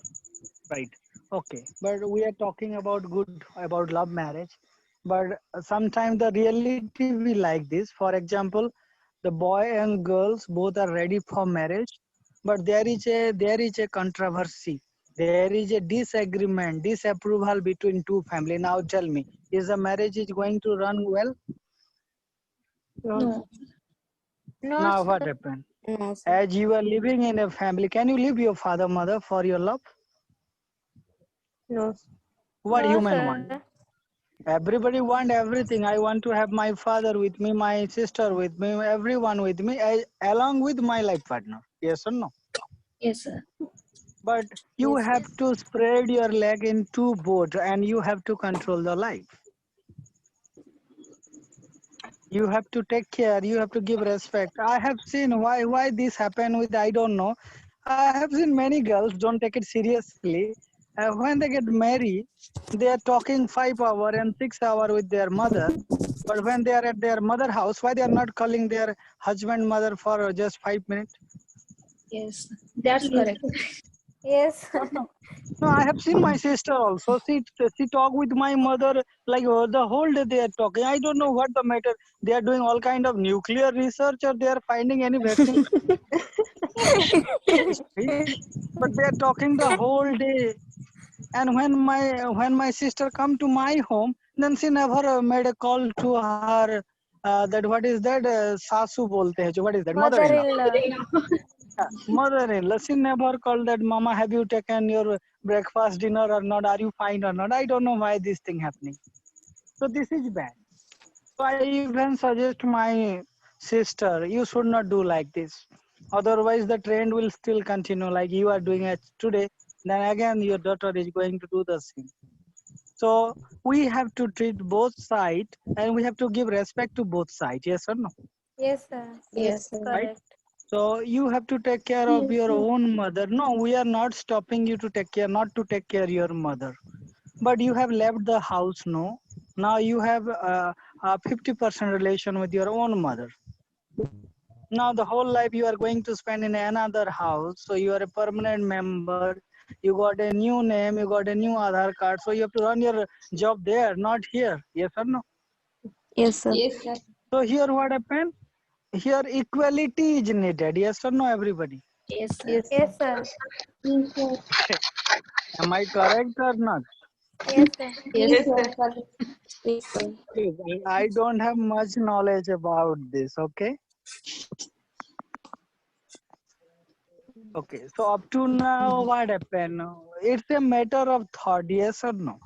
Right. Okay. But we are talking about good about love marriage. But sometimes the reality be like this. For example, the boy and girls both are ready for marriage, but there is a controversy. There is a disagreement, disapproval between two family. Now tell me, is the marriage is going to run well? No. No, Now sir. what happened? No, sir. As you are living in a family, can you leave your father, mother for your love? No. What No, human want? sir. Everybody want everything. I want to have my father with me, my sister with me, everyone with me, along with my life partner. Yes or no? Yes, sir. But you Yes. have to spread your leg in two boats and you have to control the life. You have to take care. You have to give respect. I have seen why this happened with I don't know. I have seen many girls don't take it seriously. When they get married, they are talking 5 hours and 6 hours with their mother. But when they are at their mother house, why they are not calling their husband mother for just 5 minutes? Yes, that's correct. Yes. No, no. No, I have seen my sister also. She talk with my mother like the whole day they are talking. I don't know what the matter. They are doing all kind of nuclear research or they are finding any vaccine. But they are talking the whole day. And when my sister come to my home, then she never made a call to her. That what is that? Sasu bolte hai. What is that? Mother-in-law. Mother-in-law. Mother-in-law. She never called that. Mama, have you taken your breakfast, dinner or not? Are you fine or not? I don't know why this thing happening. So this is bad. So I even suggest my sister, you should not do like this. Otherwise, the trend will still continue like you are doing it today. Then again, your daughter is going to do the same. So we have to treat both sides and we have to give respect to both sides. Yes or no? Yes, sir. Yes, That's sir. Right? correct. So you have to take care of your own mother. No, we are not stopping you to take care, not to take care your mother. But you have left the house, no? Now you have a 50% relation with your own mother. Now the whole life you are going to spend in another house. So you are a permanent member. You got a new name. You got a new Aadhaar card. So you have to run your job there, not here. Yes or no? Yes, sir. Yes, sir. So here what happened? Here equality is needed. Yes or no, everybody? Yes, sir. Yes, sir. Yes, sir. Yes, sir. Am I correct or not? Yes, sir. Yes, sir. Yes, sir. Please, I don't have much knowledge about this. Okay. Okay. So up to now, what happened? It's a matter of thought. Yes or no?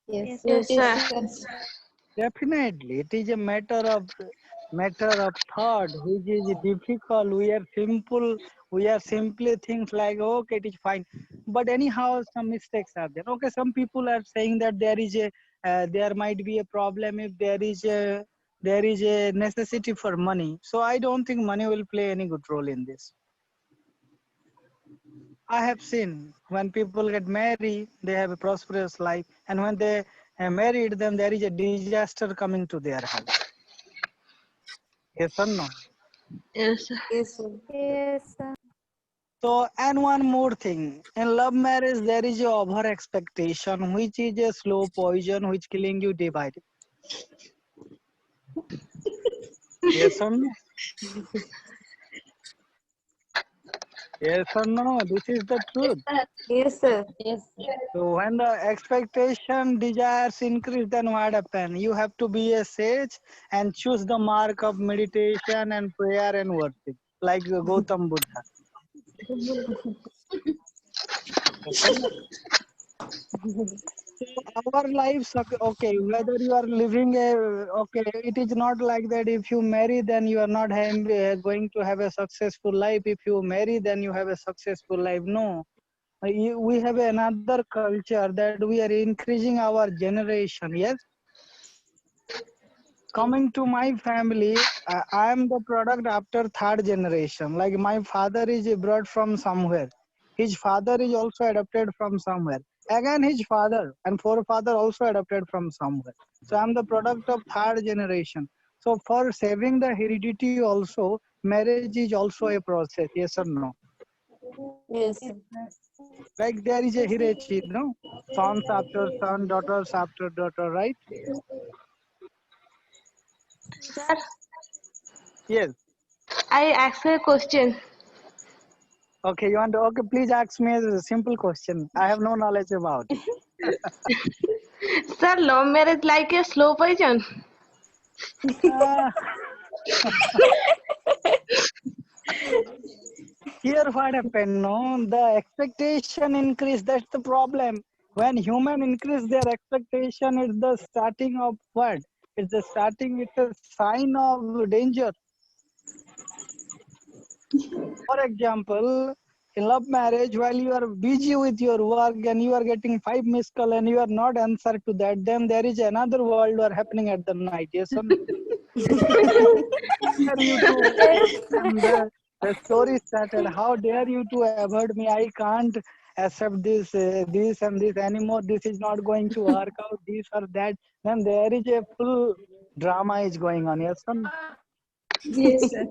Yes, Yes, sir. sir. Yes, sir. Definitely, it is a matter of thought, which is difficult. We are simple. We are simply things like okay, it is fine. But anyhow, some mistakes are there. Okay, some people are saying that there might be a problem if there is a necessity for money. So I don't think money will play any good role in this. I have seen when people get married, they have a prosperous life, and when they are married, then there is a disaster coming to their house. Yes or no? Yes, sir. Yes, sir. Yes, sir. So, and one more thing, in love marriage, there is a over expectation, which is a slow poison, which killing you day by day. Yes or no? Yes or no? This is the truth. Yes, sir. Yes, sir. So when the expectation desires increase, then what happen? You have to be a sage and choose the mark of meditation and prayer and worship, like Gautam Buddha. Yes or no? our lives, okay, whether you are living a, okay, it is not like that if you marry then you are not going to have a successful life. If you marry then you have a successful life. No, we have another culture that we are increasing our generation. Yes, coming to my family, I am the product after third generation. Like my father is brought from somewhere, his father is also adopted from somewhere, again his father and forefather also adopted from somewhere. So I'm the product of third generation. So for saving the heredity also, marriage is also a process. Yes or no? Yes. Like there is a hierarchy, no? Sons after son, daughters after daughter, right? Sir, Yes. I ask a question. Okay, you want to, okay, please ask me a simple question. I have no knowledge about it. Sir, love marriage like a slow poison. Uh, here what happened, no? The expectation increase, that's the problem. When human increase their expectation, it's the starting of what? It's the starting, it's a sign of danger. For example, in love marriage, while you are busy with your work and you are getting 5 missed call and you are not answer to that, then there is another world war happening at the night. Yes or no? Dare you to, and the story started. How dare you to avoid me? I can't accept this and this anymore. This is not going to work out. This or that. Then there is a full drama is going on. Yes or no? Yes, sir.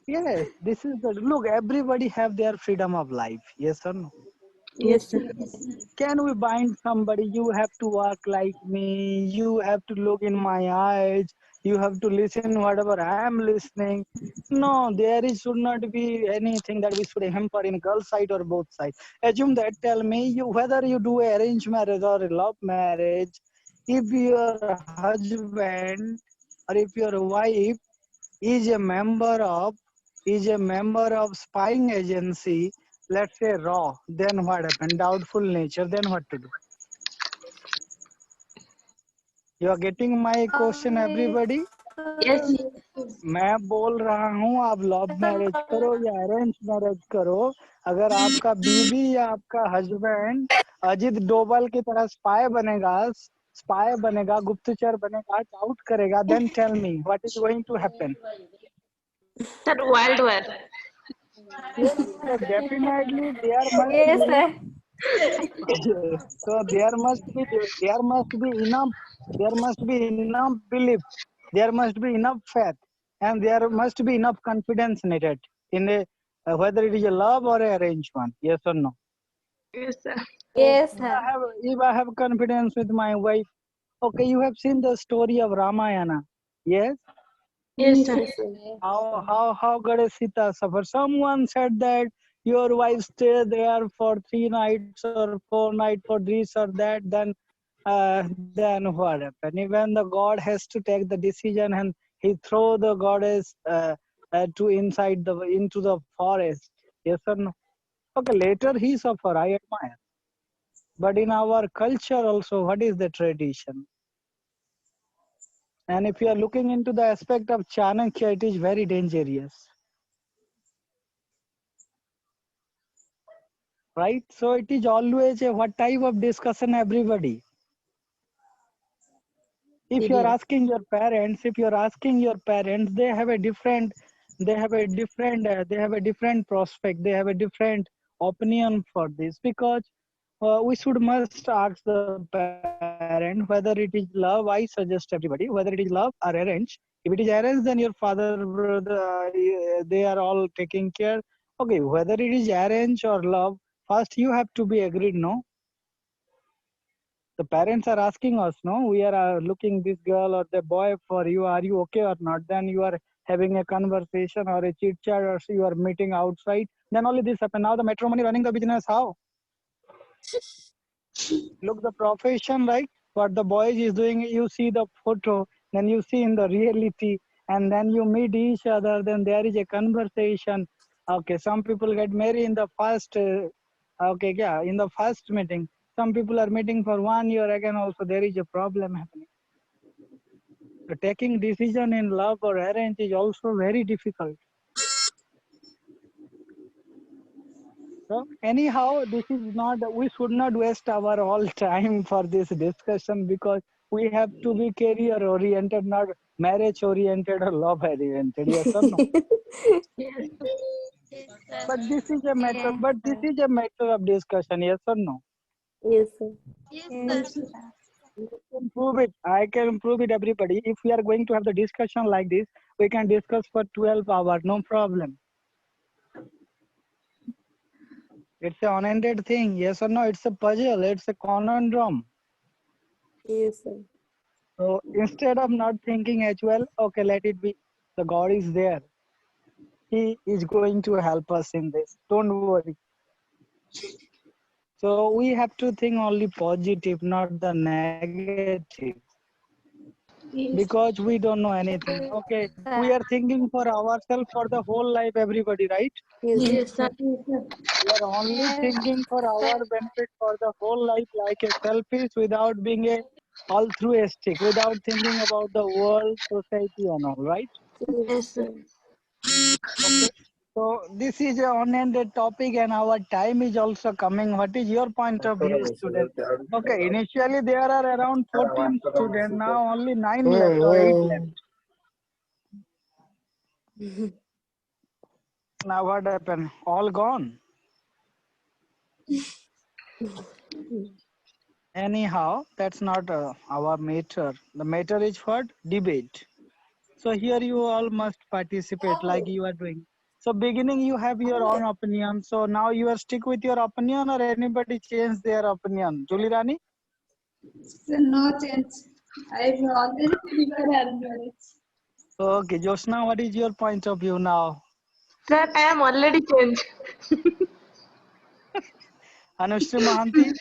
Yes, this is the look. Everybody have their freedom of life. Yes or no? Yes, sir. Can we bind somebody? You have to walk like me. You have to look in my eyes. You have to listen whatever I am listening. No, should not be anything that we should hamper in girl side or both sides. Assume that. Tell me, you whether you do arranged marriage or a love marriage, if your husband or if your wife is a member of spying agency, let's say raw, then what happened? Doubtful nature, then what to do? You are getting my question, everybody? Yes. मैं बोल रहा हूँ आप love marriage करो या arrange marriage करो, अगर आपका बीवी या आपका हस्बैंड अजित डोभाल की तरह स्पाई बनेगा, गुप्तचर बनेगा, डाउट करेगा, then tell me what is going to happen? Sir, wild war. Yes, so definitely there must Yes, be. sir. So there must be enough belief, there must be enough faith, and there must be enough confidence needed in a whether it is a love or a arranged one. Yes or no? Yes, sir. So Yes, sir. if I have confidence with my wife, okay, you have seen the story of Ramayana. Yes. Yes, sir. How Goddess Sita suffered. Someone said that your wife stay there for 3 nights or 4 nights for this or that. Then what happened? Even the God has to take the decision, and he throw the goddess to into the forest. Yes or no? Okay. Later he suffer. I admire. But in our culture also, what is the tradition? And if you are looking into the aspect of Chanakya, it is very dangerous. Right? So it is always a what type of discussion, everybody? If you are asking your parents, they have a different prospect, they have a different opinion for this, because we should must ask the parent whether it is love. I suggest everybody, whether it is love or arrange. If it is arranged, then your father, brother, they are all taking care. Okay, whether it is arrange or love, first you have to be agreed, no? The parents are asking us, no, we are looking this girl or the boy for you, are you okay or not? Then you are having a conversation or a chit chat, or you are meeting outside, then only this happen. Now the matrimony running the business, how? Look the profession, right? What the boy is doing, you see the photo, then you see in the reality, and then you meet each other, then there is a conversation. Okay, some people get married in the first Okay, yeah, in the first meeting, some people are meeting for 1 year, again also there is a problem happening. So taking decision in love or arrange is also very difficult. So anyhow, this is not, we should not waste our all time for this discussion, because we have to be career oriented, not marriage oriented or love oriented. Yes or no? But this is a matter. But this is a matter of discussion. Yes or no? Yes, sir. Yes, sir. You can prove it. I can prove it. Everybody. If we are going to have the discussion like this, we can discuss for 12 hours. No problem. It's an unended thing. Yes or no? It's a puzzle. It's a conundrum. Yes, sir. So instead of not thinking as well, okay, let it be. The God is there. He is going to help us in this. Don't worry. So we have to think only positive, not the negative. Because we don't know anything. Okay, we are thinking for ourselves for the whole life, everybody, right? Yes, sir. We are only thinking for our benefit for the whole life, like a selfish, without being a altruistic, without thinking about the world, society, and all, right? Yes, sir. Okay. So this is an unended topic, and our time is also coming. What is your point of view, student? Okay, initially there are around 14 students. Now only 9 left or 8 left. Now what happened? All gone. Anyhow, that's not our matter. The matter is what? Debate. So here you all must participate like you are doing. So beginning you have your own opinion. So now you are stick with your opinion, or anybody change their opinion? Julie Rani? So no change. I've already prepared marriage. Okay, Josna, what is your point of view now? Sir, I am already changed. Anushri Mahanti?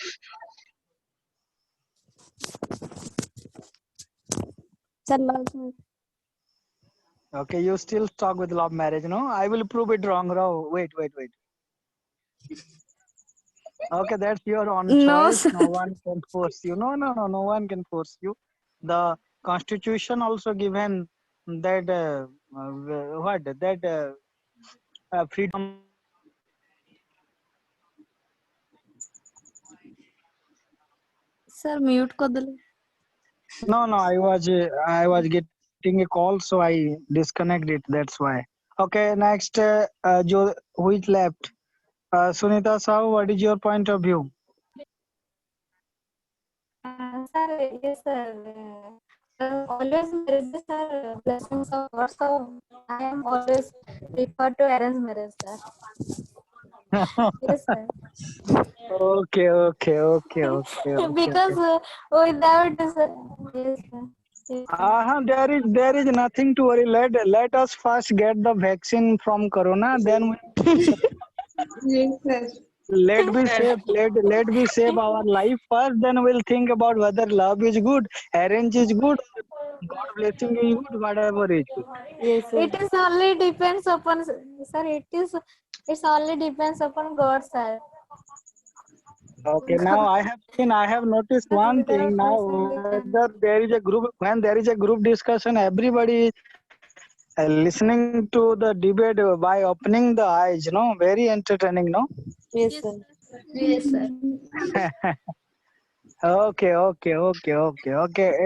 Okay, you still talk with love marriage, no? I will prove it wrong. Wait. Okay, that's your own No, choice. sir. No one can force you. No one can force you. The constitution also given that freedom. Sir, mute कर दो. No, I was getting a call, so I disconnect it. That's why. Okay, next, who is left? Sunita Sahu, what is your point of view? Sir, yes, sir. Always marriages are blessings of God, so I am always prefer to arrange marriage, sir. Yes, sir. Okay. Because without yes, sir. Yes, sir. There is nothing to worry. Let us first get the vaccine from Corona, then Yes, sir. let me save our life first. Then we'll think about whether love is good, arrange is good, God blessing is good, whatever is good. Yes, sir. It is only depends upon sir. It's only depends upon God, sir. Okay, now I have noticed one thing now, whether there is a group, when there is a group discussion, everybody listening to the debate by opening the eyes, very entertaining, no? Yes, sir. Yes, sir. Okay.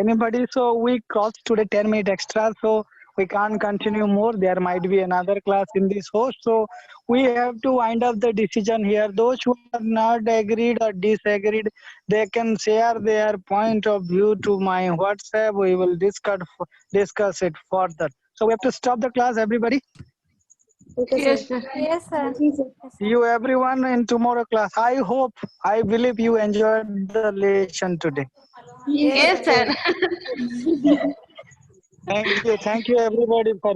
Anybody? So we crossed today 10 minutes extra, so we can't continue more. There might be another class in this host, so we have to wind up the decision here. Those who are not agreed or disagreed, they can share their point of view to my WhatsApp. We will discuss it further. So we have to stop the class, everybody. Okay, Yes, sir. sir. Yes, sir. You everyone in tomorrow class. I believe you enjoyed the lesson today. Yes, Yes, sir. sir. Thank you everybody for